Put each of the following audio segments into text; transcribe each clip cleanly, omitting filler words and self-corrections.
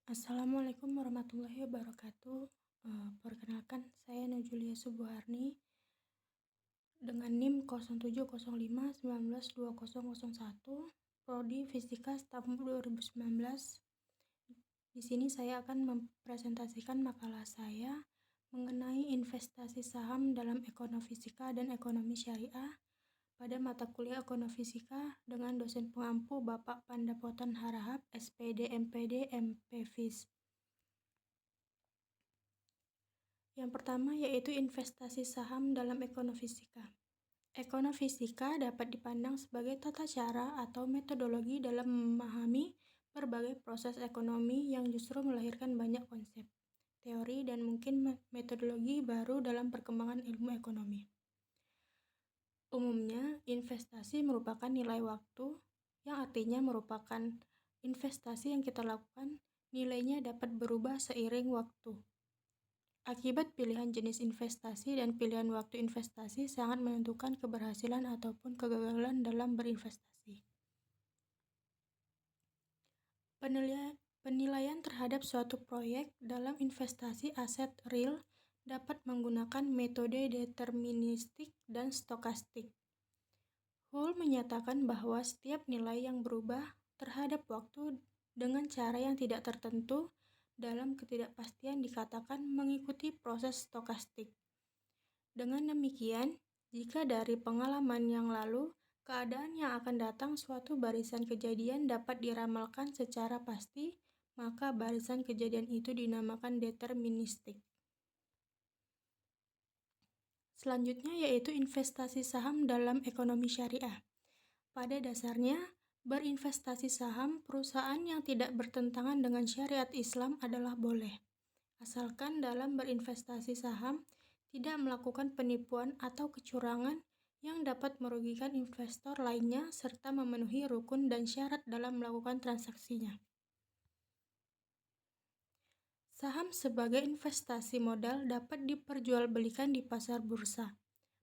Assalamualaikum warahmatullahi wabarakatuh. Perkenalkan, saya Najulia Subuharni dengan NIM 0705192001, Prodi Fisika tahun 2019. Di sini saya akan mempresentasikan makalah saya mengenai investasi saham dalam ekonomifisika dan ekonomi syariah pada mata kuliah ekonomifisika dengan dosen pengampu Bapak Pandapotan Harahap, SPD, MPD, MPFIS. Yang pertama yaitu investasi saham dalam ekonomifisika. Ekonomifisika dapat dipandang sebagai tata cara atau metodologi dalam memahami berbagai proses ekonomi yang justru melahirkan banyak konsep, teori, dan mungkin metodologi baru dalam perkembangan ilmu ekonomi. Umumnya, investasi merupakan nilai waktu, yang artinya merupakan investasi yang kita lakukan, nilainya dapat berubah seiring waktu. Akibat pilihan jenis investasi dan pilihan waktu investasi sangat menentukan keberhasilan ataupun kegagalan dalam berinvestasi. Penilaian terhadap suatu proyek dalam investasi aset real dapat menggunakan metode deterministik dan stokastik. Hull menyatakan bahwa setiap nilai yang berubah terhadap waktu dengan cara yang tidak tertentu dalam ketidakpastian dikatakan mengikuti proses stokastik. Dengan demikian, jika dari pengalaman yang lalu, keadaan yang akan datang suatu barisan kejadian dapat diramalkan secara pasti, maka barisan kejadian itu dinamakan deterministik. Selanjutnya yaitu investasi saham dalam ekonomi syariah. Pada dasarnya, berinvestasi saham perusahaan yang tidak bertentangan dengan syariat Islam adalah boleh, asalkan dalam berinvestasi saham tidak melakukan penipuan atau kecurangan yang dapat merugikan investor lainnya serta memenuhi rukun dan syarat dalam melakukan transaksinya. Saham sebagai investasi modal dapat diperjualbelikan di pasar bursa.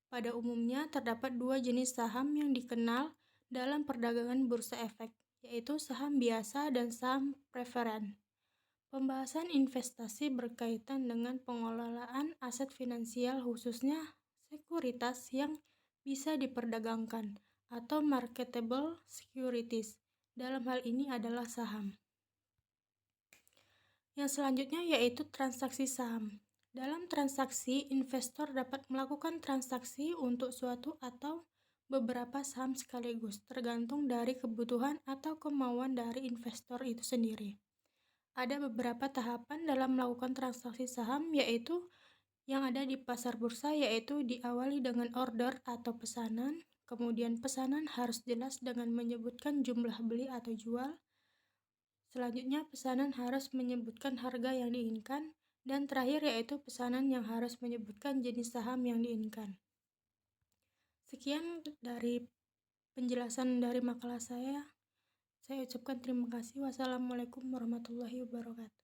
Pada umumnya terdapat dua jenis saham yang dikenal dalam perdagangan bursa efek, yaitu saham biasa dan saham preferen. Pembahasan investasi berkaitan dengan pengelolaan aset finansial khususnya sekuritas yang bisa diperdagangkan atau marketable securities. Dalam hal ini adalah saham. Yang selanjutnya yaitu transaksi saham. Dalam transaksi, investor dapat melakukan transaksi untuk suatu atau beberapa saham sekaligus, tergantung dari kebutuhan atau kemauan dari investor itu sendiri. Ada beberapa tahapan dalam melakukan transaksi saham yaitu yang ada di pasar bursa, yaitu diawali dengan order atau pesanan, kemudian pesanan harus jelas dengan menyebutkan jumlah beli atau jual. Selanjutnya pesanan harus menyebutkan harga yang diinginkan, dan terakhir yaitu pesanan yang harus menyebutkan jenis saham yang diinginkan. Sekian dari penjelasan dari makalah saya. Saya ucapkan terima kasih. Wassalamualaikum warahmatullahi wabarakatuh.